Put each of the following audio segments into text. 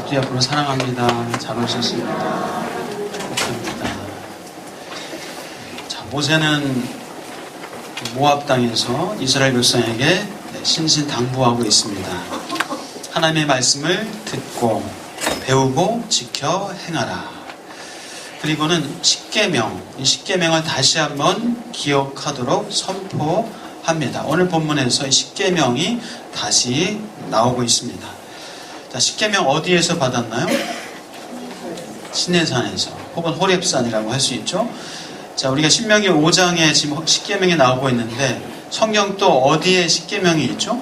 앞뒤 앞으로 사랑합니다. 잘 오셨습니다. 감사합니다. 자, 모세는 모압 땅에서 이스라엘 백성에게 신신당부하고 있습니다. 하나님의 말씀을 듣고 배우고 지켜 행하라. 그리고는 십계명, 이 십계명을 다시 한번 기억하도록 선포합니다. 오늘 본문에서 이 십계명이 다시 나오고 있습니다. 자, 십계명 어디에서 받았나요? 시내산에서 혹은 호렙산이라고 할 수 있죠. 자, 우리가 신명기 5장에 지금 십계명이 나오고 있는데 성경 또 어디에 십계명이 있죠?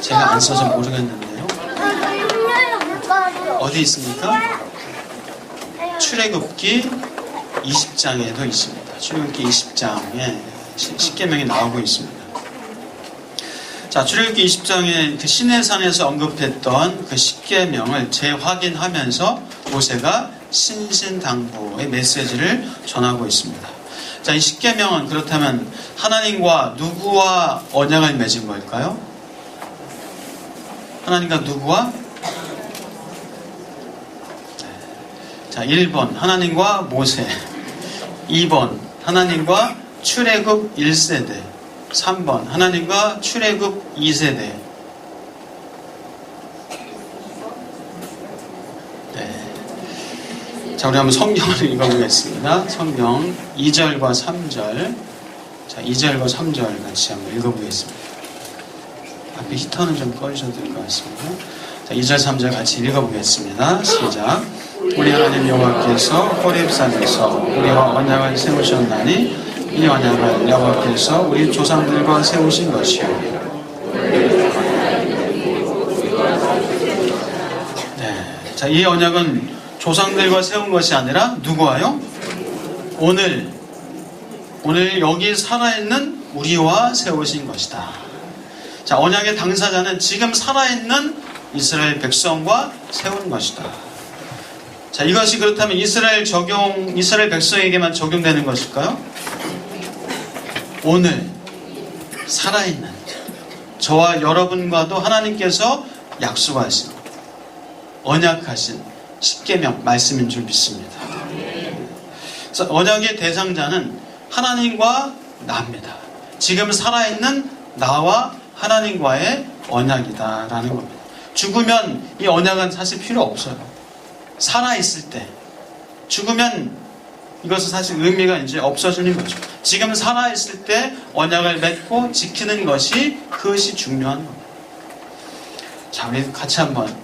제가 안 써서 모르겠는데요. 어디 있습니까? 출애굽기 20장에도 있습니다. 출애굽기 20장에 십계명이 나오고 있습니다. 자, 출애굽기 20장에 그 시내산에서 언급했던 그 십계명을 재확인하면서 모세가 신신당부의 메시지를 전하고 있습니다. 자, 이 십계명은 그렇다면 하나님과 누구와 언약을 맺은 걸까요? 하나님과 누구와? 자, 1번 하나님과 모세, 2번 하나님과 출애굽 1세대, 3번 하나님과 출애굽 2세대. 네. 자, 우리 한번 성경을 읽어보겠습니다. 성경 2절과 3절. 자, 2절과 3절 같이 한번 읽어보겠습니다. 앞에 히터는 좀 꺼주셔도 될 것 같습니다. 자, 2절 3절 같이 읽어보겠습니다. 시작. 우리 하나님 여호와께서 호렙산에서 우리와 언약을 세우셨나니 이 언약을 여호와께서 우리 조상들과 세우신 것이요. 네. 자, 이 언약은 조상들과 세운 것이 아니라 누구와요? 오늘 여기 살아있는 우리와 세우신 것이다. 자, 언약의 당사자는 지금 살아있는 이스라엘 백성과 세운 것이다. 자, 이것이 그렇다면 이스라엘 백성에게만 적용되는 것일까요? 오늘 살아있는 저와 여러분과도 하나님께서 약속하신, 언약하신 십계명 말씀인 줄 믿습니다. 그래서 언약의 대상자는 하나님과 나입니다. 지금 살아있는 나와 하나님과의 언약이다라는 겁니다. 죽으면 이 언약은 사실 필요 없어요. 살아있을 때 죽으면 이것은 사실 의미가 이제 없어지는 거죠. 지금 살아있을 때 언약을 맺고 지키는 것이 그것이 중요한 겁니다. 자, 우리 같이 한번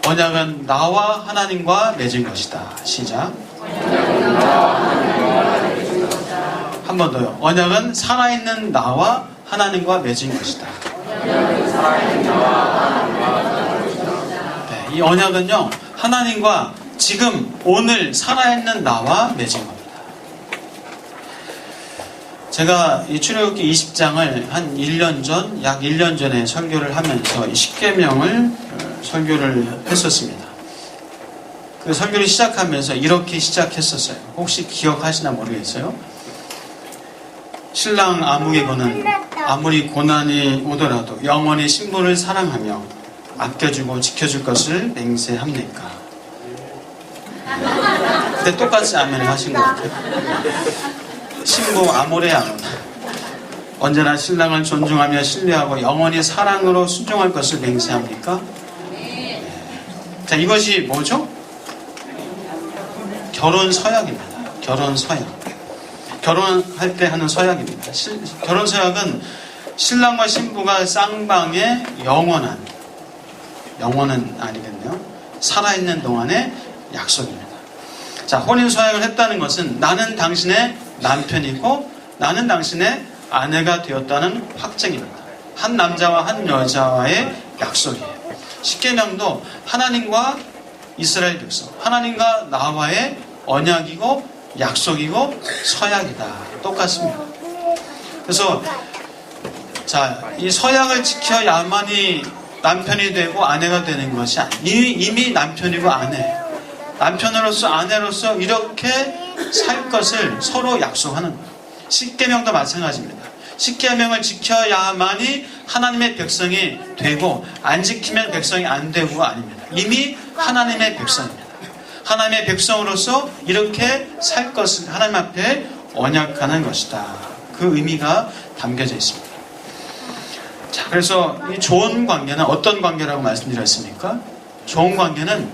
언약은 나와 하나님과 맺은 것이다. 시작. 한 번 더요. 언약은 살아있는 나와 하나님과 맺은 것이다. 네, 이 언약은요, 하나님과 지금 오늘 살아있는 나와 맺은 겁니다. 제가 이 출애굽기 20장을 한 1년 전, 약 1년 전에 설교를 하면서 이 십계명을 설교를 했었습니다. 그 설교를 시작하면서 이렇게 시작했었어요. 혹시 기억하시나 모르겠어요. 신랑 아무개고는 아무리 고난이 오더라도 영원히 신부를 사랑하며 아껴주고 지켜줄 것을 맹세합니까? 근데 똑같이 아멘을 하신 것 같아요. 신부 아모레아는 언제나 신랑을 존중하며 신뢰하고 영원히 사랑으로 순종할 것을 맹세합니까? 네. 자, 이것이 뭐죠? 결혼 서약입니다. 결혼 서약. 결혼할 때 하는 서약입니다. 결혼 서약은 신랑과 신부가 쌍방의 영원은 아니겠네요. 살아있는 동안의 약속입니다. 자, 혼인 서약을 했다는 것은 나는 당신의 남편이고 나는 당신의 아내가 되었다는 확증입니다. 한 남자와 한 여자와의 약속이에요. 십계명도 하나님과 이스라엘 백성, 하나님과 나와의 언약이고 약속이고 서약이다. 똑같습니다. 그래서 자, 이 서약을 지켜야만이 남편이 되고 아내가 되는 것이 아니에요. 이미 남편이고 아내예요. 남편으로서 아내로서 이렇게 살 것을 서로 약속하는 거예요. 십계명도 마찬가지입니다. 십계명을 지켜야만이 하나님의 백성이 되고 안 지키면 백성이 안 되고가 아닙니다. 이미 하나님의 백성입니다. 하나님의 백성으로서 이렇게 살 것을 하나님 앞에 언약하는 것이다. 그 의미가 담겨져 있습니다. 자, 그래서 이 좋은 관계는 어떤 관계라고 말씀드렸습니까? 좋은 관계는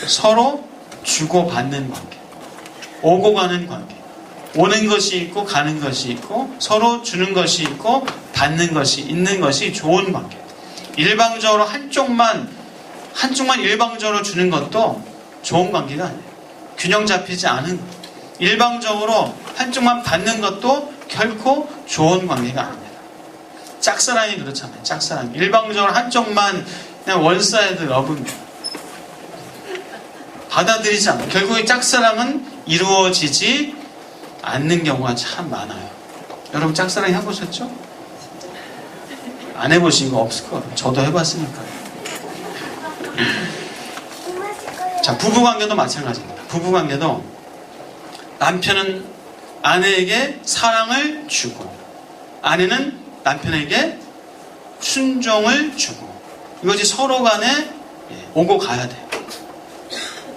서로 주고받는 관계, 오고 가는 관계, 오는 것이 있고 가는 것이 있고 서로 주는 것이 있고 받는 것이 있는 것이 좋은 관계. 일방적으로 한쪽만 일방적으로 주는 것도 좋은 관계가 아니에요. 균형 잡히지 않은 것. 일방적으로 한쪽만 받는 것도 결코 좋은 관계가 아닙니다. 짝사랑이 그렇잖아요. 짝사랑. 일방적으로 한쪽만 그냥 원사이드 러브입니다. 받아들이지 않아요. 결국에 짝사랑은 이루어지지 않는 경우가 참 많아요. 여러분 짝사랑 해보셨죠? 안 해보신 거 없을 거예요. 저도 해봤으니까요. 자, 부부관계도 마찬가지입니다. 부부관계도 남편은 아내에게 사랑을 주고 아내는 남편에게 순종을 주고 이것이 서로 간에 오고 가야 돼요.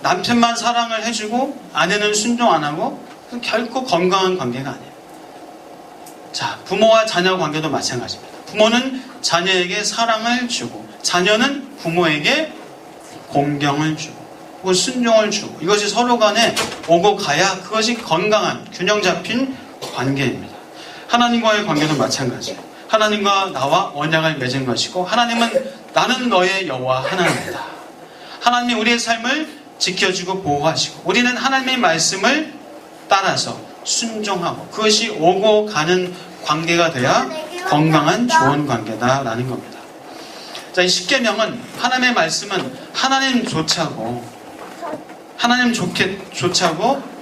남편만 사랑을 해주고 아내는 순종 안 하고 결코 건강한 관계가 아니에요. 자, 부모와 자녀 관계도 마찬가지입니다. 부모는 자녀에게 사랑을 주고 자녀는 부모에게 공경을 주고 혹은 순종을 주고 이것이 서로 간에 오고 가야 그것이 건강한 균형 잡힌 관계입니다. 하나님과의 관계도 마찬가지예요. 하나님과 나와 언약을 맺은 것이고 하나님은 나는 너의 여호와 하나님이다. 하나님이 우리의 삶을 지켜주고 보호하시고 우리는 하나님의 말씀을 따라서 순종하고 그것이 오고 가는 관계가 돼야 건강한 좋은 관계다라는 겁니다. 자, 이 십계명은 하나님의 말씀은 하나님조차고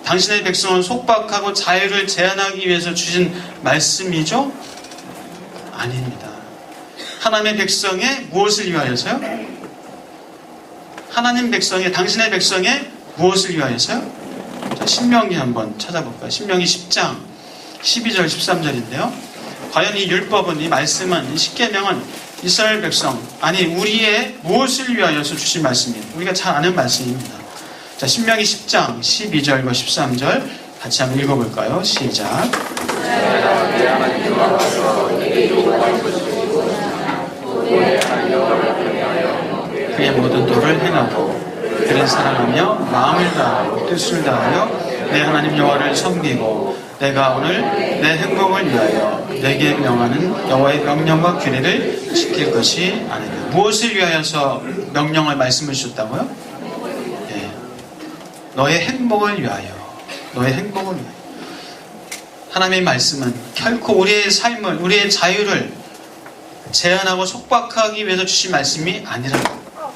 당신의 백성을 속박하고 자유를 제한하기 위해서 주신 말씀이죠? 아닙니다. 하나님의 백성의 무엇을 위하여서요? 하나님 백성의 당신의 백성의 무엇을 위하여서요? 자, 신명기 한번 찾아볼까요? 신명기 10장 12절 13절인데요. 과연 이 율법은 이 말씀은 이 십계명은 이스라엘 백성 아니 우리의 무엇을 위하여서 주신 말씀이에요. 우리가 잘 아는 말씀입니다. 자, 신명기 10장 12절과 13절 같이 한번 읽어볼까요? 시작. 그의 모든 도를 행하고 그를 사랑하며 마음을 다하고 뜻을 다하여 내 하나님 여호와를 섬기고 내가 오늘 내 행복을 위하여 내게 명하는 여호와의 명령과 규례를 지킬 것이 아니냐. 무엇을 위하여서 명령을 말씀을 주셨다고요? 네. 너의 행복을 위하여. 너의 행복을 위하여. 하나님의 말씀은 결코 우리의 삶을 우리의 자유를 제한하고 속박하기 위해서 주신 말씀이 아니라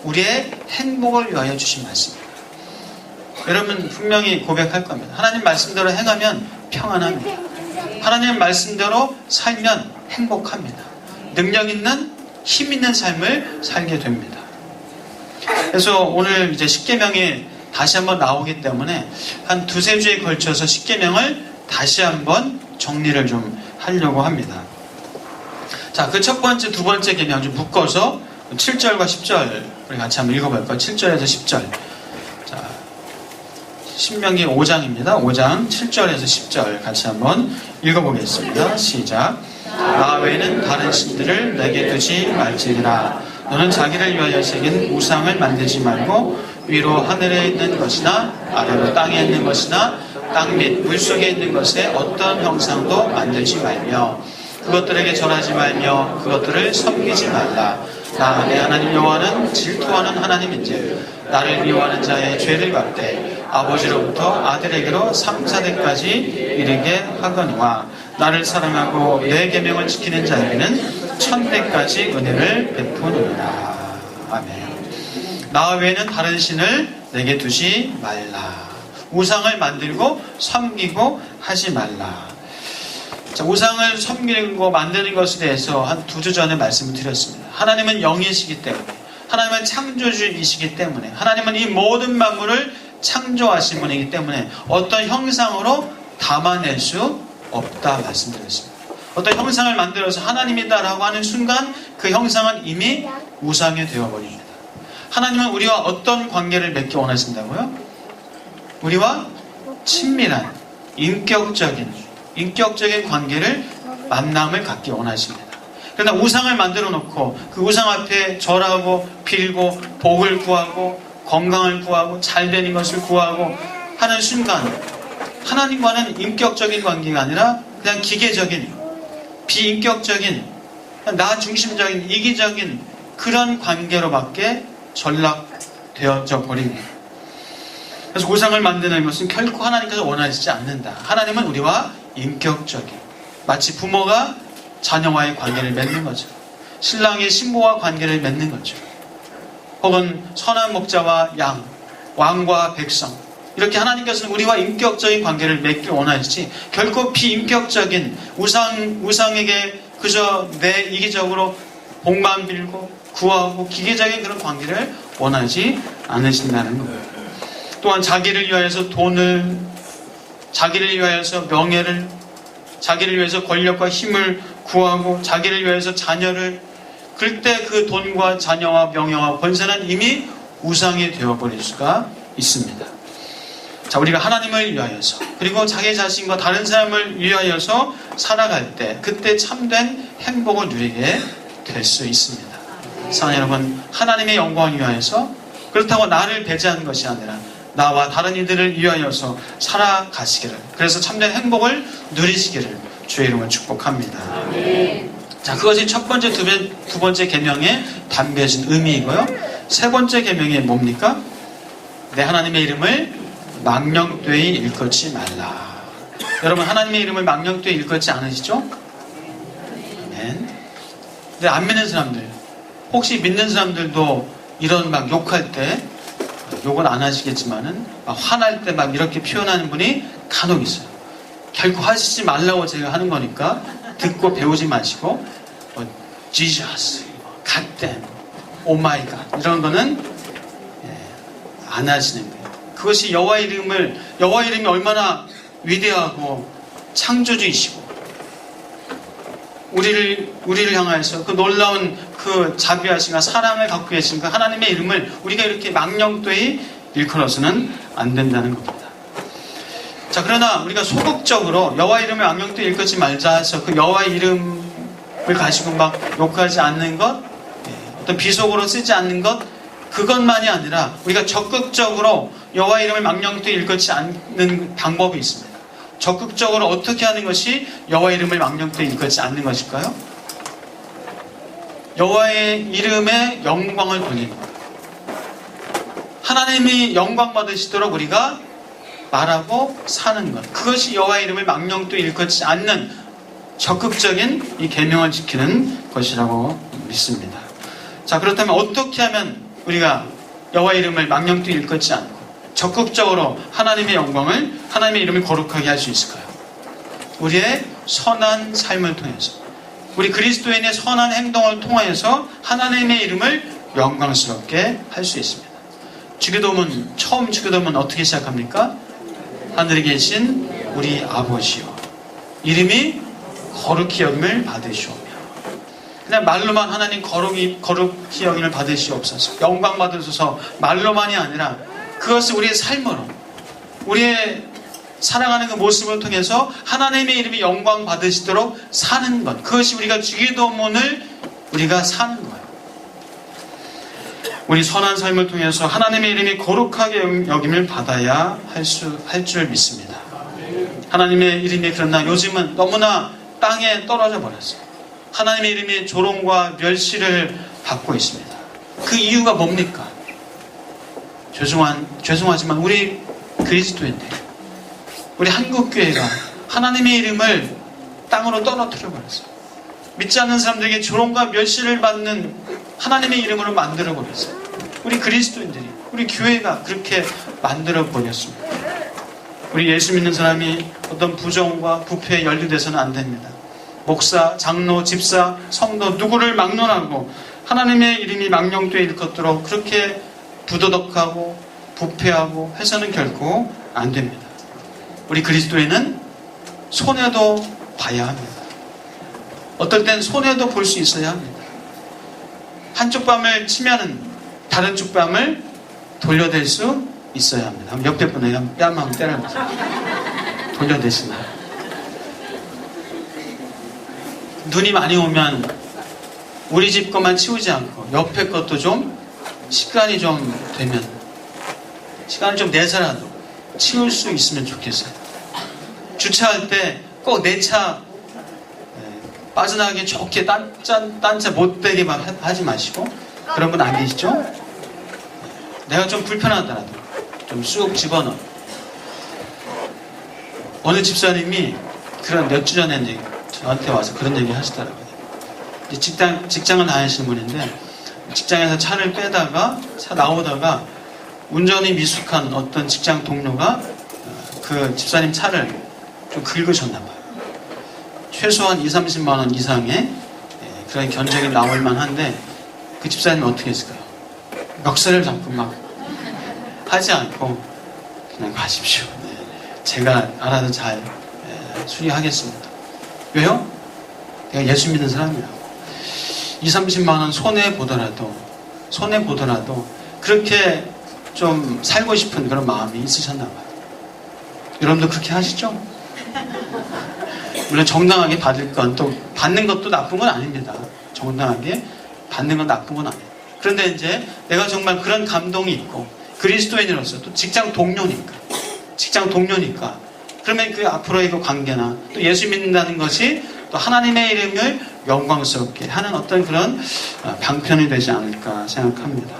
우리의 행복을 위하여 주신 말씀입니다. 여러분 분명히 고백할 겁니다. 하나님 말씀대로 행하면 평안합니다. 하나님 말씀대로 살면 행복합니다. 능력 있는 힘 있는 삶을 살게 됩니다. 그래서 오늘 이제 십계명이 다시 한번 나오기 때문에 한 두세 주에 걸쳐서 십계명을 다시 한번 정리를 좀 하려고 합니다. 자, 그 첫 번째, 두 번째 계명 좀 묶어서 7절과 10절 우리 같이 한번 읽어볼까요? 7절에서 10절. 자, 신명기 5장입니다. 5장 7절에서 10절 같이 한번 읽어보겠습니다. 시작. 나 외에는 다른 신들을 내게 두지 말지니라. 너는 자기를 위하여 새긴 우상을 만들지 말고 위로 하늘에 있는 것이나 아래로 땅에 있는 것이나 땅 및 물속에 있는 것에 어떤 형상도 만들지 말며 그것들에게 절하지 말며 그것들을 섬기지 말라. 나 내 하나님 여호와는 질투하는 하나님인지 나를 미워하는 자의 죄를 갚되 아버지로부터 아들에게로 3, 4대까지 이르게 하거니와 나를 사랑하고 내 계명을 지키는 자에게는 1000대까지 은혜를 베푸느니라. 아멘. 나 외에는 다른 신을 내게 두지 말라. 우상을 만들고 섬기고 하지 말라. 자, 우상을 섬기고 만드는 것에 대해서 한 2주 전에 말씀을 드렸습니다. 하나님은 영이시기 때문에, 하나님은 창조주이시기 때문에, 하나님은 이 모든 만물을 창조하신 분이기 때문에 어떤 형상으로 담아낼 수 없다 말씀드렸습니다. 어떤 형상을 만들어서 하나님이다라고 하는 순간 그 형상은 이미 우상이 되어버립니다. 하나님은 우리와 어떤 관계를 맺기 원하신다고요? 우리와 친밀한 인격적인 관계를 만남을 갖기 원하십니다. 그러나 우상을 만들어 놓고 그 우상 앞에 절하고 빌고 복을 구하고 건강을 구하고 잘 되는 것을 구하고 하는 순간 하나님과는 인격적인 관계가 아니라 그냥 기계적인 비인격적인 나 중심적인 이기적인 그런 관계로밖에 전락되어져 버립니다. 그래서 우상을 만드는 것은 결코 하나님께서 원하시지 않는다. 하나님은 우리와 인격적인 마치 부모가 자녀와의 관계를 맺는 거죠. 신랑이 신부와 관계를 맺는 거죠. 혹은 선한 목자와 양, 왕과 백성 이렇게 하나님께서는 우리와 인격적인 관계를 맺기 원하시지 결코 비인격적인 우상에게 그저 내 이기적으로 복만 빌고 구하고 기계적인 그런 관계를 원하지 않으신다는 겁니다. 또한 자기를 위하여서 돈을, 자기를 위하여서 명예를, 자기를 위해서 권력과 힘을 구하고 자기를 위해서 자녀를, 그때 그 돈과 자녀와 명예와 권세는 이미 우상이 되어버릴 수가 있습니다. 자, 우리가 하나님을 위하여서 그리고 자기 자신과 다른 사람을 위하여서 살아갈 때 그때 참된 행복을 누리게 될 수 있습니다. 사랑하는 여러분, 하나님의 영광을 위하여서 그렇다고 나를 배제하는 것이 아니라 나와 다른 이들을 위하여서 살아가시기를, 그래서 참된 행복을 누리시기를 주의 이름으로 축복합니다. 자, 그것이 첫 번째, 두 번째 계명에 담겨진 의미이고요. 세 번째 계명이 뭡니까? 내 하나님의 이름을 망령되이 일컫지 말라. 여러분, 하나님의 이름을 망령되이 일컫지 않으시죠? 아멘. 근데 안 믿는 사람들, 혹시 믿는 사람들도 이런 막 욕할 때, 욕은 안 하시겠지만은 막 화날 때 막 이렇게 표현하는 분이 간혹 있어요. 결코 하시지 말라고 제가 하는 거니까 듣고 배우지 마시고 Jesus, God damn, Oh my God 이런 거는 안 하시는 거예요. 그것이 여호와 이름이 얼마나 위대하고 창조주이시고 우리를 향하여서 그 놀라운 그 자비하심과 사랑을 갖고 계신 그 하나님의 이름을 우리가 이렇게 망령되이 일컬어서는 안 된다는 겁니다. 자, 그러나 우리가 소극적으로 여호와 이름을 망령되이 일컫지 말자 해서 그 여호와 이름을 가지고 막 욕하지 않는 것, 어떤 비속어로 쓰지 않는 것, 그것만이 아니라 우리가 적극적으로 여호와 이름을 망령되이 일컫지 않는 방법이 있습니다. 적극적으로 어떻게 하는 것이 여호와 이름을 망령되이 일컫지 않는 것일까요? 여호와의 이름에 영광을 돌리는 것. 하나님이 영광 받으시도록 우리가 말하고 사는 것. 그것이 여호와의 이름을 망령되이 일컫지 않는 적극적인 이 계명을 지키는 것이라고 믿습니다. 자, 그렇다면 어떻게 하면 우리가 여호와의 이름을 망령되이 일컫지 않고 적극적으로 하나님의 영광을, 하나님의 이름을 거룩하게 할 수 있을까요? 우리의 선한 삶을 통해서, 우리 그리스도인의 선한 행동을 통하여서 하나님의 이름을 영광스럽게 할 수 있습니다. 주기도문, 처음 주기도문 어떻게 시작합니까? 하늘에 계신 우리 아버지여, 이름이 거룩히 여김을 받으시오며. 그냥 말로만 하나님 거룩히 여김을 받으시옵소서, 영광 받으소서 말로만이 아니라 그것을 우리의 삶으로, 우리의 살아가는 그 모습을 통해서 하나님의 이름이 영광 받으시도록 사는 것, 그것이 우리가 주기도문을 우리가 사는 거예요. 우리 선한 삶을 통해서 하나님의 이름이 거룩하게 여김을 받아야 할 줄 믿습니다. 하나님의 이름이 그러나 요즘은 너무나 땅에 떨어져 버렸어요. 하나님의 이름이 조롱과 멸시를 받고 있습니다. 그 이유가 뭡니까? 죄송하지만 우리 그리스도인들, 우리 한국교회가 하나님의 이름을 땅으로 떨어뜨려 버렸어요. 믿지 않는 사람들에게 조롱과 멸시를 받는 하나님의 이름으로 만들어 버렸어요. 우리 그리스도인들이, 우리 교회가 그렇게 만들어 버렸습니다. 우리 예수 믿는 사람이 어떤 부정과 부패에 연루돼서는 안 됩니다. 목사, 장로, 집사, 성도 누구를 막론하고 하나님의 이름이 망령되이 일컫도록 그렇게 부도덕하고 부패하고 해서는 결코 안 됩니다. 우리 그리스도인은 손해도 봐야 합니다. 어떨 땐 손해도 볼 수 있어야 합니다. 한쪽 뺨을 치면은 다른 쪽 뺨을 돌려댈 수 있어야 합니다. 옆에 분에게 뺨 한번 때려보세요. 돌려대시나요? 눈이 많이 오면 우리 집 것만 치우지 않고 옆에 것도 좀 시간이 좀 되면, 시간을 좀 내서라도 치울 수 있으면 좋겠어요. 주차할 때 꼭 내 차 빠져나가기 좋게 딴 차 못되게 막 하지 마시고, 그런 분 안 계시죠? 내가 좀 불편하더라도 좀 쑥 집어넣어. 어느 집사님이 그런 몇 주 전에 이제 저한테 와서 그런 얘기 하시더라고요. 직장을 다니시는 분인데, 직장에서 차를 빼다가 차 나오다가 운전이 미숙한 어떤 직장 동료가 그 집사님 차를 좀 긁으셨나봐요. 최소한 20-30만 원 이상의 그런 견적이 나올 만한데, 그 집사님이 어떻게 했을까요? 멱살을 잡고 막 하지 않고 그냥 가십시오. 제가 알아서 잘 수리하겠습니다. 왜요? 내가 예수 믿는 사람이라고. 20-30만 원 손해보더라도 그렇게 좀 살고 싶은 그런 마음이 있으셨나 봐요. 여러분도 그렇게 하시죠? 물론 정당하게 받을 건, 또 받는 것도 나쁜 건 아닙니다. 정당하게 받는 건 나쁜 건 아니에요. 그런데 이제 내가 정말 그런 감동이 있고, 그리스도인으로서 또 직장 동료니까 그러면 그 앞으로의 그 관계나 또 예수 믿는다는 것이 또 하나님의 이름을 영광스럽게 하는 어떤 그런 방편이 되지 않을까 생각합니다.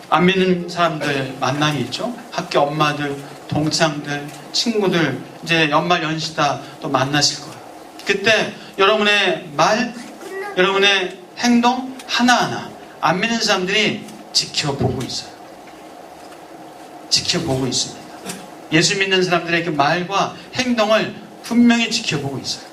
안 믿는 사람들 만남이 있죠. 학교 엄마들, 동창들, 친구들, 이제 연말 연시다 또 만나실 거예요. 그때 여러분의 말, 여러분의 행동 하나하나 안 믿는 사람들이 지켜보고 있어요. 지켜보고 있습니다. 예수 믿는 사람들의 그 말과 행동을 분명히 지켜보고 있어요.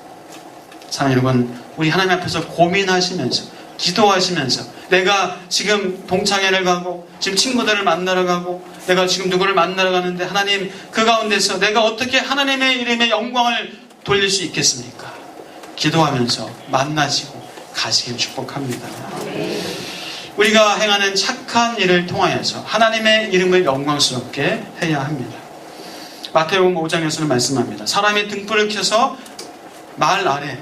사랑하는 여러분, 우리 하나님 앞에서 고민하시면서, 기도하시면서, 내가 지금 동창회를 가고 지금 친구들을 만나러 가고 내가 지금 누구를 만나러 가는데, 하나님 그 가운데서 내가 어떻게 하나님의 이름의 영광을 돌릴 수 있겠습니까? 기도하면서 만나시고 가시길 축복합니다. 우리가 행하는 착한 일을 통하여서 하나님의 이름을 영광스럽게 해야 합니다. 마태복음 5장에서는 말씀합니다. 사람이 등불을 켜서 말 아래,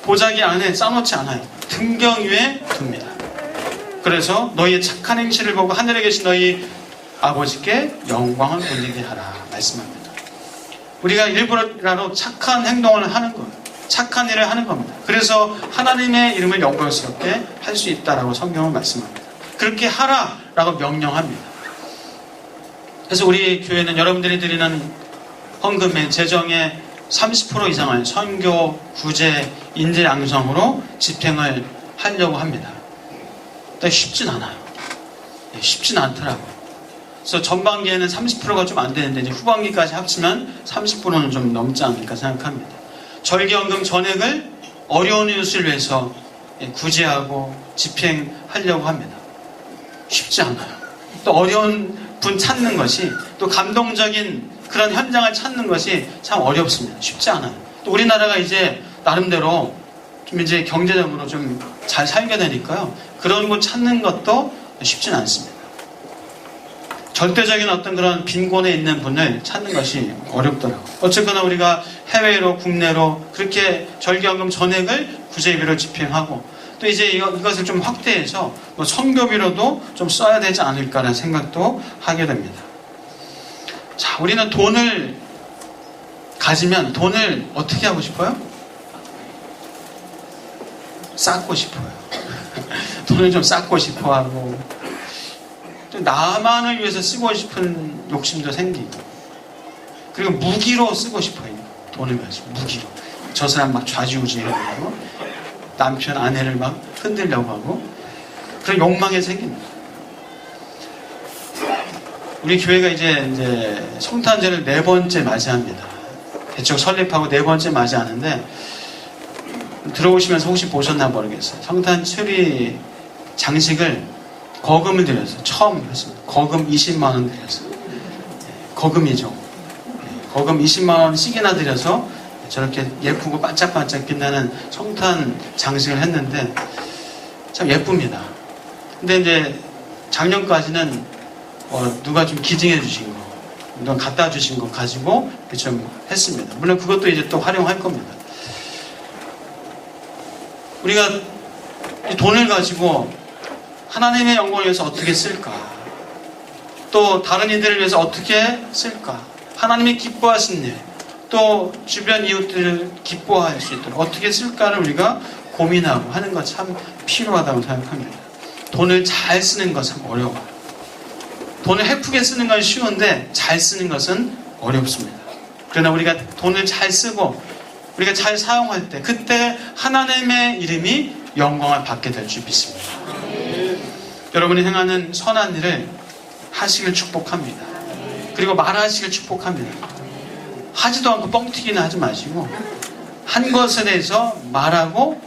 보자기 안에 쌓아놓지 않아요. 등경 위에 둡니다. 그래서 너희의 착한 행실을 보고 하늘에 계신 너희 아버지께 영광을 돌리게 하라 말씀합니다. 우리가 일부러라도 착한 행동을 하는 거예요. 착한 일을 하는 겁니다. 그래서 하나님의 이름을 영광스럽게 할 수 있다라고 성경은 말씀합니다. 그렇게 하라라고 명령합니다. 그래서 우리 교회는 여러분들이 드리는 헌금의 재정의 30% 이상을 선교, 구제, 인재 양성으로 집행을 하려고 합니다. 근데 쉽진 않아요. 쉽진 않더라고요. 그래서 전반기에는 30%가 좀 안 되는데, 이제 후반기까지 합치면 30%는 좀 넘지 않을까 생각합니다. 절기헌금 전액을 어려운 이웃을 위해서 구제하고 집행하려고 합니다. 쉽지 않아요. 또 어려운 분 찾는 것이, 또 감동적인 그런 현장을 찾는 것이 참 어렵습니다. 쉽지 않아요. 또 우리나라가 이제 나름대로 좀 이제 경제적으로 좀 잘 살게 되니까요. 그런 곳 찾는 것도 쉽진 않습니다. 절대적인 어떤 그런 빈곤에 있는 분을 찾는 것이 어렵더라고요. 어쨌거나 우리가 해외로, 국내로 그렇게 절기헌금 전액을 구제비로 집행하고, 또 이제 이것을 좀 확대해서 뭐 선교비로도 좀 써야 되지 않을까라는 생각도 하게 됩니다. 자, 우리는 돈을 가지면 돈을 어떻게 하고 싶어요? 쌓고 싶어요. 돈을 좀 쌓고 싶어 하고, 또 나만을 위해서 쓰고 싶은 욕심도 생기고, 그리고 무기로 쓰고 싶어요. 돈을 가지고 무기로. 저 사람 막 좌지우지하고, 남편, 아내를 막 흔들려고 하고, 그런 욕망이 생깁니다. 우리 교회가 이제 성탄절을 4번째 맞이합니다. 대충 설립하고 4번째 맞이하는데, 들어오시면서 혹시 보셨나 모르겠어요. 성탄 트리 장식을 거금을 들여서 처음 했습니다. 거금 20만 원 들여서. 거금이죠. 거금 20만 원씩이나 들여서 저렇게 예쁘고 반짝반짝 빛나는 성탄 장식을 했는데 참 예쁩니다. 근데 이제 작년까지는 누가 좀 기증해 주신 거, 누가 갖다 주신 거 가지고 좀 했습니다. 물론 그것도 이제 또 활용할 겁니다. 우리가 이 돈을 가지고 하나님의 영광을 위해서 어떻게 쓸까? 또 다른 이들을 위해서 어떻게 쓸까? 하나님이 기뻐하신 일, 또 주변 이웃들을 기뻐할 수 있도록 어떻게 쓸까를 우리가 고민하고 하는 것 참 필요하다고 생각합니다. 돈을 잘 쓰는 것 참 어려워요. 돈을 헤프게 쓰는 건 쉬운데 잘 쓰는 것은 어렵습니다. 그러나 우리가 돈을 잘 쓰고 우리가 잘 사용할 때 그때 하나님의 이름이 영광을 받게 될 줄 믿습니다. 여러분이 행하는 선한 일을 하시길 축복합니다. 그리고 말하시길 축복합니다. 하지도 않고 뻥튀기는 하지 마시고 한 것에 대해서 말하고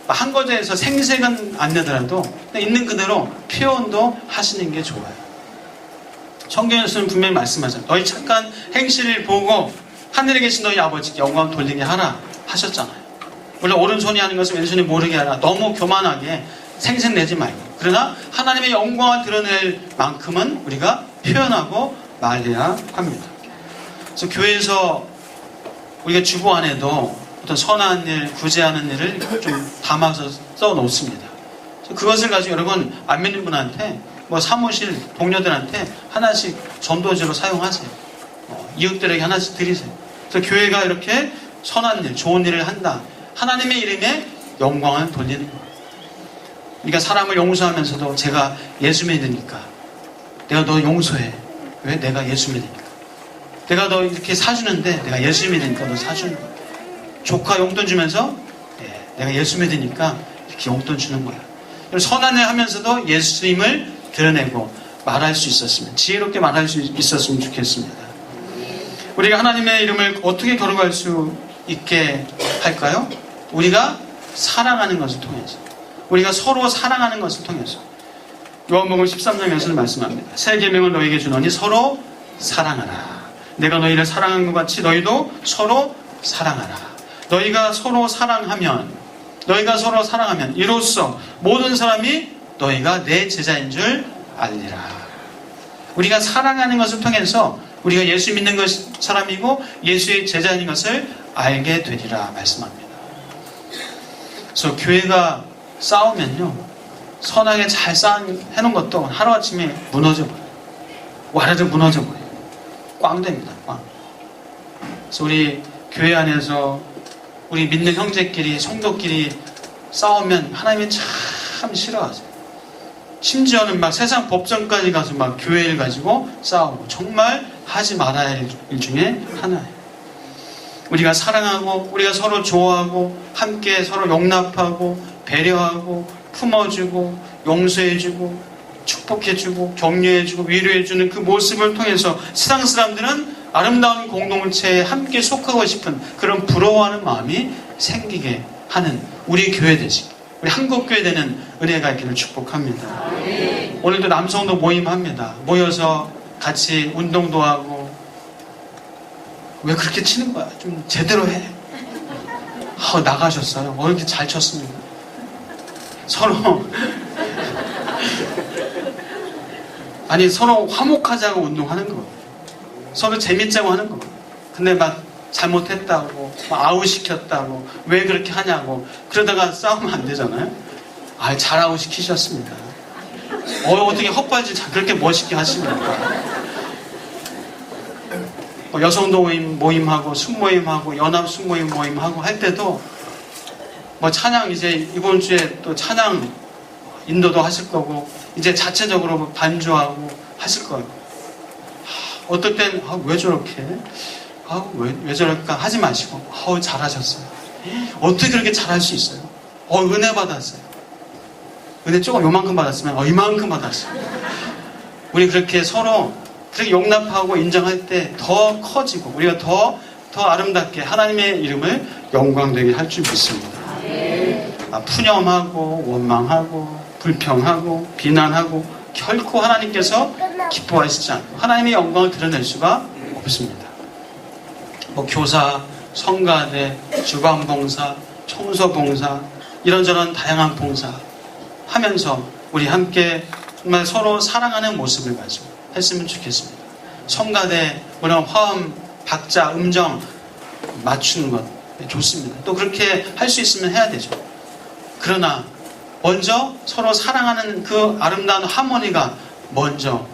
한 것에 대해서 생색은 안 내더라도 있는 그대로 표현도 하시는 게 좋아요. 성경에서는 분명히 말씀하잖아요. 너희 착한 행실을 보고 하늘에 계신 너희 아버지께 영광 돌리게 하라 하셨잖아요. 물론 오른손이 하는 것을 왼손이 모르게 하라. 너무 교만하게 생색 내지 말고 그러나 하나님의 영광을 드러낼 만큼은 우리가 표현하고 말해야 합니다. 그래서 교회에서 우리가 주보 안에도 어떤 선한 일, 구제하는 일을 좀 담아서 써놓습니다. 그것을 가지고 여러분 안 믿는 분한테 사무실 동료들한테 하나씩 전도지로 사용하세요. 이웃들에게 하나씩 드리세요. 그래서 교회가 이렇게 선한 일, 좋은 일을 한다. 하나님의 이름에 영광을 돌리는 거예요. 그러니까 사람을 용서하면서도 제가 예수 믿으니까 내가 너 용서해. 왜? 내가 예수 믿으니까. 내가 너 이렇게 사주는데 내가 예수 믿으니까 너 사주는 거야. 조카 용돈 주면서 내가 예수 믿으니까 이렇게 용돈 주는 거야. 선한 일 하면서도 예수님을 드러내고 말할 수 있었으면 지혜롭게 말할 수 있었으면 좋겠습니다. 우리가 하나님의 이름을 어떻게 거룩할 수 있게 할까요? 우리가 사랑하는 것을 통해서 우리가 서로 사랑하는 것을 통해서 요한복음 13장에서는 말씀합니다. 새 계명을 너희에게 주노니 서로 사랑하라. 내가 너희를 사랑한 것 같이 너희도 서로 사랑하라. 너희가 서로 사랑하면 이로써 모든 사람이 너희가 내 제자인 줄 알리라. 우리가 사랑하는 것을 통해서 우리가 예수 믿는 사람이고 예수의 제자인 것을 알게 되리라 말씀합니다. 그래서 교회가 싸우면요 선하게 잘 해놓은 것도 하루아침에 무너져버려요. 와르르 무너져버려요. 꽝 됩니다. 꽝. 그래서 우리 교회 안에서 우리 믿는 형제끼리 성도끼리 싸우면 하나님이 참 싫어하세요. 심지어는 막 세상 법정까지 가서 막 교회를 가지고 싸우고 정말 하지 말아야 할 일 중에 하나예요. 우리가 사랑하고 우리가 서로 좋아하고 함께 서로 용납하고 배려하고 품어주고 용서해주고 축복해주고 격려해주고 위로해주는 그 모습을 통해서 세상 사람들은 아름다운 공동체에 함께 속하고 싶은 그런 부러워하는 마음이 생기게 하는 우리 교회 되시 우리 한국교회 되는 은혜가 있기를 축복합니다. 오늘도 남성도 모임합니다. 모여서 같이 운동도 하고 왜 그렇게 치는 거야? 좀 제대로 해. 나가셨어요. 이렇게 잘 쳤습니다. 서로 서로 화목하자고 운동하는 거예요. 서로 재밌자고 하는 거예요. 근데 막 잘못했다고 막 아웃시켰다고 왜 그렇게 하냐고 그러다가 싸우면 안 되잖아요. 잘 아웃시키셨습니다. 어떻게 헛발질 그렇게 멋있게 하십니까? 여성도 모임하고 숙모임하고 연합 숙모임하고 할 때도 찬양 이제 이번 주에 또 찬양 인도도 하실 거고 이제 자체적으로 반주하고 하실 거예요. 어떨 땐 왜 저렇게 왜 저럴까 하지 마시고 잘하셨어요. 어떻게 그렇게 잘할 수 있어요? 은혜 받았어요. 은혜 조금 요만큼 받았으면 이만큼 받았어요. 우리 그렇게 서로 그렇게 용납하고 인정할 때 더 커지고 우리가 더 아름답게 하나님의 이름을 영광되게 할 줄 믿습니다. 푸념하고 원망하고 불평하고 비난하고 결코 하나님께서 기뻐하시지 않고 하나님의 영광을 드러낼 수가 없습니다. 교사, 성가대, 주방봉사, 청소봉사, 이런저런 다양한 봉사 하면서 우리 함께 정말 서로 사랑하는 모습을 가지고 했으면 좋겠습니다. 성가대, 물론 화음, 박자, 음정 맞추는 것 좋습니다. 또 그렇게 할 수 있으면 해야 되죠. 그러나 먼저 서로 사랑하는 그 아름다운 하모니가 먼저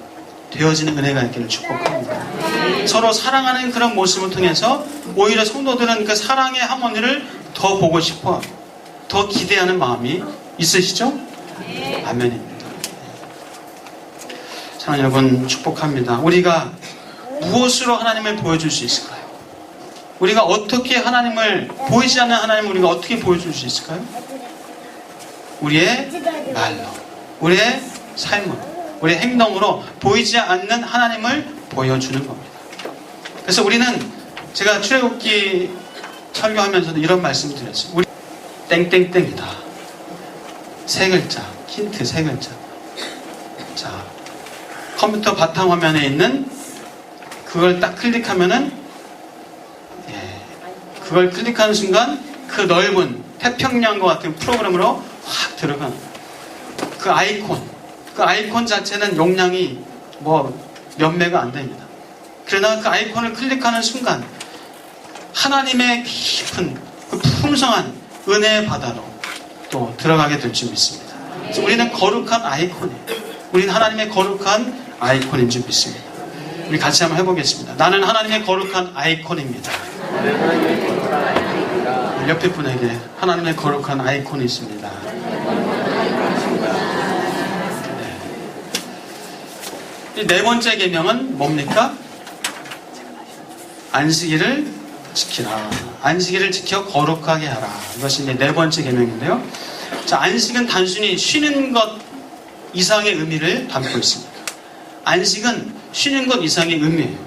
되어지는 은혜가 있기를 축복합니다. 서로 사랑하는 그런 모습을 통해서 오히려 성도들은 그 사랑의 하모니를 더 보고 싶어, 더 기대하는 마음이 있으시죠? 아멘입니다. 사랑하는 여러분, 축복합니다. 우리가 무엇으로 하나님을 보여줄 수 있을까요? 우리가 어떻게 하나님을, 보이지 않는 하나님을 우리가 어떻게 보여줄 수 있을까요? 우리의 말로, 우리의 삶으로, 우리의 행동으로 보이지 않는 하나님을 보여주는 겁니다. 그래서 우리는, 제가 출애굽기 설교하면서도 이런 말씀을 드렸어요. 우리 땡땡땡이다. 세 글자, 힌트 세 글자. 자, 컴퓨터 바탕화면에 있는 그걸 딱 클릭하면은, 그걸 클릭하는 순간 그 넓은 태평양과 같은 프로그램으로 확 들어가는 그 아이콘 자체는 용량이 몇 메가 안 됩니다. 그러나 그 아이콘을 클릭하는 순간 하나님의 깊은 그 풍성한 은혜의 바다로 또 들어가게 될 줄 믿습니다. 그래서 우리는 거룩한 아이콘이에요. 우리는 하나님의 거룩한 아이콘인 줄 믿습니다. 우리 같이 한번 해보겠습니다. 나는 하나님의 거룩한 아이콘입니다. 옆에 분에게 하나님의 거룩한 아이콘이 있습니다. 네 번째 계명은 뭡니까? 안식일을 지키라. 안식일을 지켜 거룩하게 하라. 이것이 이제 네 번째 계명인데요. 자, 안식은 단순히 쉬는 것 이상의 의미를 담고 있습니다. 안식은 쉬는 것 이상의 의미예요.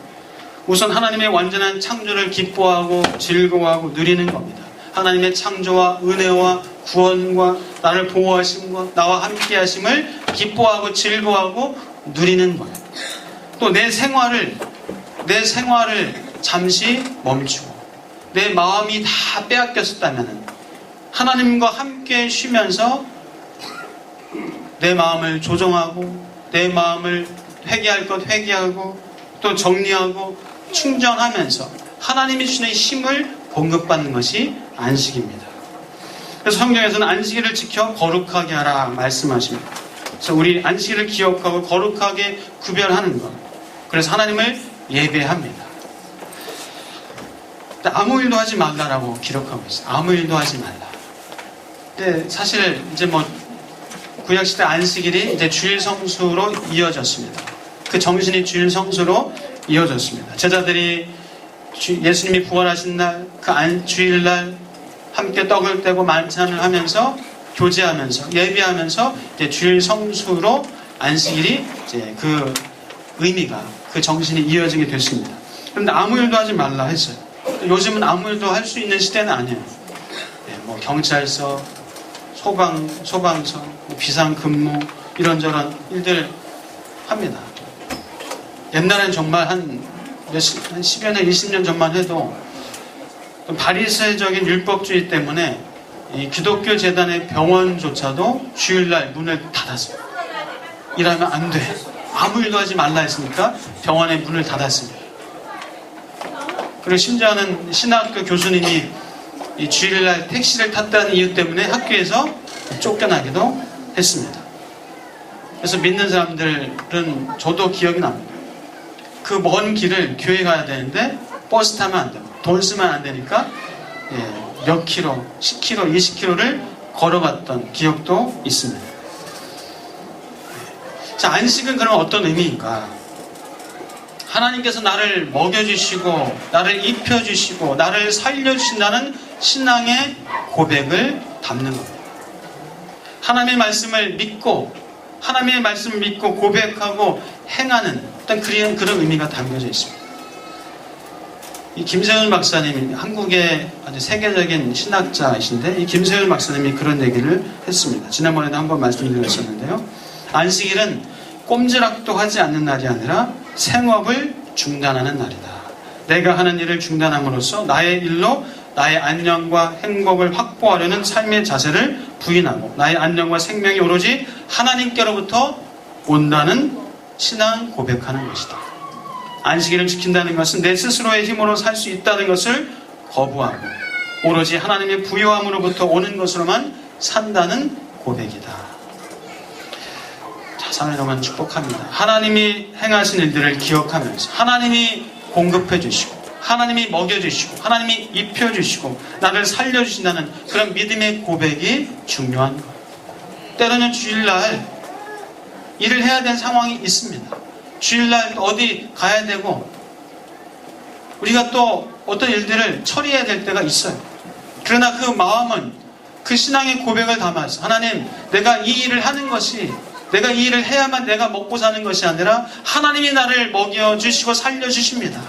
우선 하나님의 완전한 창조를 기뻐하고 즐거워하고 누리는 겁니다. 하나님의 창조와 은혜와 구원과 나를 보호하심과 나와 함께 하심을 기뻐하고 즐거워하고 누리는 거예요. 또 내 생활을 잠시 멈추고 내 마음이 다 빼앗겼었다면 하나님과 함께 쉬면서 내 마음을 조정하고 내 마음을 회개할 것 회개하고 또 정리하고 충전하면서 하나님이 주시는 힘을 공급받는 것이 안식입니다. 그래서 성경에서는 안식일을 지켜 거룩하게 하라 말씀하십니다. 그래서 우리 안식일을 기억하고 거룩하게 구별하는 것. 그래서 하나님을 예배합니다. 아무 일도 하지 말라라고 기록하고 있어요. 아무 일도 하지 말라. 근데 사실 이제 구약시대 안식일이 이제 주일 성수로 이어졌습니다. 그 정신이 주일 성수로 이어졌습니다. 제자들이 예수님이 부활하신 날, 그 주일날 함께 떡을 떼고 만찬을 하면서 교제하면서 예배하면서 이제 주일 성수로 안식일이 이제 그 의미가 그 정신이 이어지게 됐습니다. 그런데 아무 일도 하지 말라 했어요. 요즘은 아무 일도 할 수 있는 시대는 아니에요. 경찰서, 소방서, 비상근무 이런저런 일들 합니다. 옛날엔 정말 한 10여 년, 20년 전만 해도 바리새적인 율법주의 때문에 이 기독교 재단의 병원조차도 주일날 문을 닫았어요. 일하면 안 돼. 아무 일도 하지 말라 했으니까 병원의 문을 닫았습니다. 그리고 심지어는 신학교 교수님이 이 주일날 택시를 탔다는 이유 때문에 학교에서 쫓겨나기도 했습니다. 그래서 믿는 사람들은 저도 기억이 납니다. 그 먼 길을 교회 가야 되는데 버스 타면 안 되고 돈 쓰면 안 되니까 몇 킬로, 10킬로, 20킬로를 걸어갔던 기억도 있습니다. 자, 안식은 그럼 어떤 의미인가? 하나님께서 나를 먹여주시고 나를 입혀주시고 나를 살려주신다는 신앙의 고백을 담는 겁니다. 하나님의 말씀을 믿고 고백하고 행하는 어떤 그런 의미가 담겨져 있습니다. 이 김세윤 박사님이 한국의 아주 세계적인 신학자이신데 이 김세윤 박사님이 그런 얘기를 했습니다. 지난번에도 한번 말씀드렸었는데요. 안식일은 꼼지락도 하지 않는 날이 아니라 생업을 중단하는 날이다. 내가 하는 일을 중단함으로써 나의 일로 나의 안녕과 행복을 확보하려는 삶의 자세를 부인하고 나의 안녕과 생명이 오로지 하나님께로부터 온다는 신앙 고백하는 것이다. 안식일을 지킨다는 것은 내 스스로의 힘으로 살 수 있다는 것을 거부하고 오로지 하나님의 부요함으로부터 오는 것으로만 산다는 고백이다. 자, 사랑하는 여러분 축복합니다. 하나님이 행하신 일들을 기억하면서 하나님이 공급해 주시고 하나님이 먹여주시고 하나님이 입혀주시고 나를 살려주신다는 그런 믿음의 고백이 중요한 거예요. 때로는 주일날 일을 해야 되는 상황이 있습니다. 주일날 어디 가야 되고 우리가 또 어떤 일들을 처리해야 될 때가 있어요. 그러나 그 마음은 그 신앙의 고백을 담아서 하나님, 내가 이 일을 하는 것이 내가 이 일을 해야만 내가 먹고 사는 것이 아니라 하나님이 나를 먹여주시고 살려주십니다.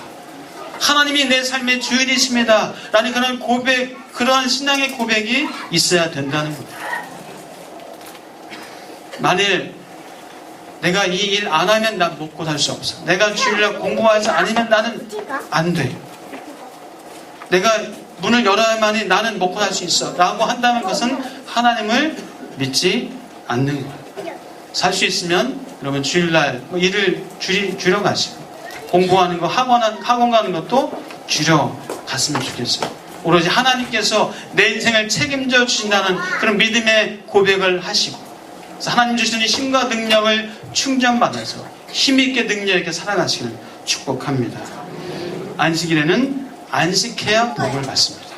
하나님이 내 삶의 주인이십니다. 라는 그런 고백, 그러한 신앙의 고백이 있어야 된다는 겁니다. 만일 내가 이 일 안 하면 난 먹고 살 수 없어. 내가 주일날 공부하지 않으면 나는 안 돼. 내가 문을 열어야만이 나는 먹고 살 수 있어. 라고 한다는 것은 하나님을 믿지 않는 거예요. 살 수 있으면 여러분 주일날 일을 줄여 가시고 공부하는 거 학원 가는 것도 줄여 갔으면 좋겠어요. 오로지 하나님께서 내 인생을 책임져 주신다는 그런 믿음의 고백을 하시고 하나님 주시는 힘과 능력을 충전받아서 힘있게 능력 있게 살아가시기를 축복합니다. 안식일에는 안식해야 복을 받습니다.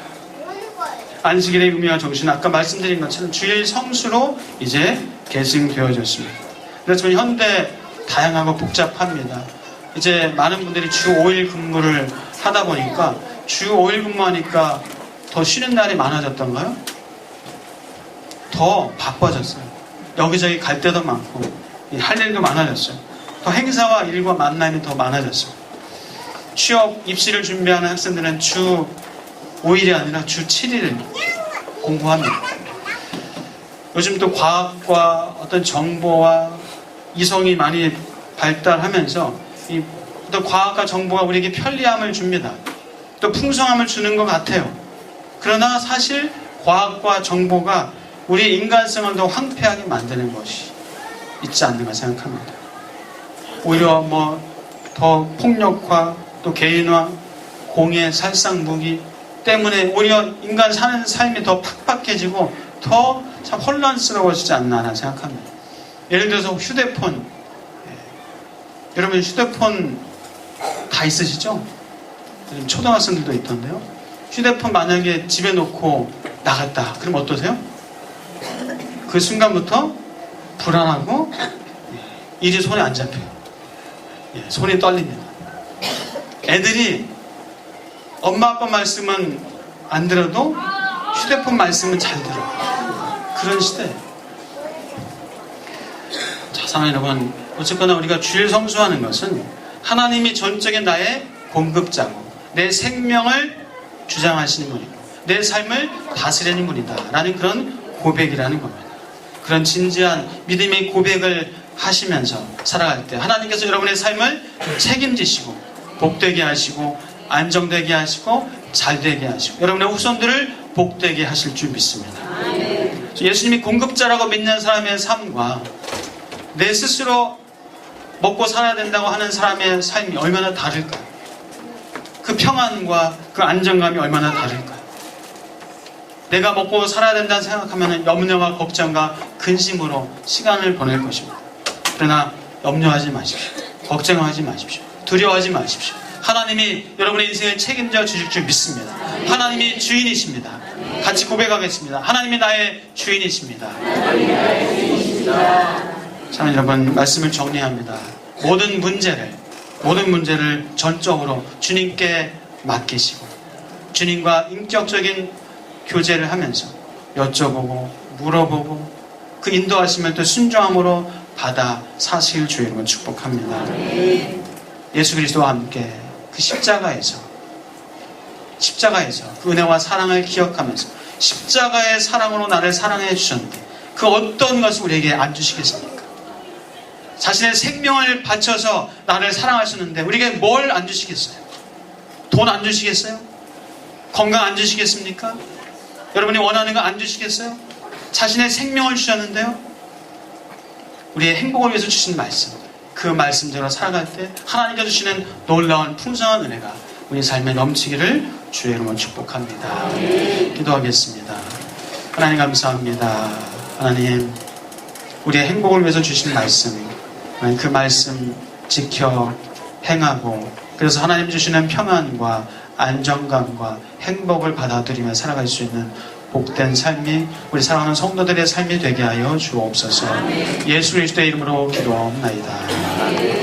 안식일의 의미와 정신은 아까 말씀드린 것처럼 주일 성수로 이제 계승되어졌습니다. 그렇지만 현대 다양하고 복잡합니다. 이제 많은 분들이 주 5일 근무를 하다 보니까 주 5일 근무하니까 더 쉬는 날이 많아졌던가요? 더 바빠졌어요. 여기저기 갈 데도 많고 할 일도 많아졌어요. 더 행사와 일과 만남이 더 많아졌어요. 취업, 입시를 준비하는 학생들은 주 5일이 아니라 주 7일 공부합니다. 요즘 또 과학과 어떤 정보와 이성이 많이 발달하면서 또 과학과 정보가 우리에게 편리함을 줍니다. 또 풍성함을 주는 것 같아요. 그러나 사실 과학과 정보가 우리 인간성을 더 황폐하게 만드는 것이 있지 않는가 생각합니다. 오히려 더 폭력화, 또 개인화, 공해, 살상 무기 때문에 오히려 인간 사는 삶이 더 팍팍해지고 더 참 혼란스러워지지 않나 하나 생각합니다. 예를 들어서 휴대폰, 여러분 휴대폰 다 있으시죠? 초등학생들도 있던데요. 휴대폰 만약에 집에 놓고 나갔다 그럼 어떠세요? 그 순간부터 불안하고 일이 손에 안 잡혀요. 손이 떨립니다. 애들이 엄마 아빠 말씀은 안 들어도 휴대폰 말씀은 잘 들어요. 그런 시대예요. 자, 사랑하는 여러분, 어쨌거나 우리가 주일 성수하는 것은 하나님이 전적인 나의 공급자고 내 생명을 주장하시는 분이고 내 삶을 다스리는 분이다 라는 그런 고백이라는 겁니다. 그런 진지한 믿음의 고백을 하시면서 살아갈 때 하나님께서 여러분의 삶을 책임지시고 복되게 하시고 안정되게 하시고 잘되게 하시고 여러분의 후손들을 복되게 하실 줄 믿습니다. 예수님이 공급자라고 믿는 사람의 삶과 내 스스로 먹고 살아야 된다고 하는 사람의 삶이 얼마나 다를까요? 그 평안과 그 안정감이 얼마나 다를까요? 내가 먹고 살아야 된다는 생각하면 염려와 걱정과 근심으로 시간을 보낼 것입니다. 그러나 염려하지 마십시오. 걱정하지 마십시오. 두려워하지 마십시오. 하나님이 여러분의 인생을 책임져 주실 줄 믿습니다. 하나님이 주인이십니다. 같이 고백하겠습니다. 하나님이 나의 주인이십니다. 자, 여러분 말씀을 정리합니다. 모든 문제를 전적으로 주님께 맡기시고 주님과 인격적인 교제를 하면서 여쭤보고 물어보고 그 인도하심을 또 순종함으로 받아 사실 주의 이름으로 축복합니다. 예수 그리스도와 함께 그 십자가에서 그 은혜와 사랑을 기억하면서 십자가의 사랑으로 나를 사랑해 주셨는데 그 어떤 것을 우리에게 안 주시겠습니까? 자신의 생명을 바쳐서 나를 사랑하셨는데 우리에게 뭘 안 주시겠어요? 돈 안 주시겠어요? 건강 안 주시겠습니까? 여러분이 원하는 거 안 주시겠어요? 자신의 생명을 주셨는데요. 우리의 행복을 위해서 주신 말씀, 그 말씀대로 살아갈 때 하나님께서 주시는 놀라운 풍성한 은혜가 우리 삶에 넘치기를 주의 이름으로 축복합니다. 기도하겠습니다. 하나님 감사합니다. 하나님, 우리의 행복을 위해서 주신 말씀, 그 말씀 지켜 행하고, 그래서 하나님 주시는 평안과 안정감과 행복을 받아들이며 살아갈 수 있는 복된 삶이 우리 사랑하는 성도들의 삶이 되게 하여 주옵소서. 예수 그리스도의 이름으로 기도하옵나이다.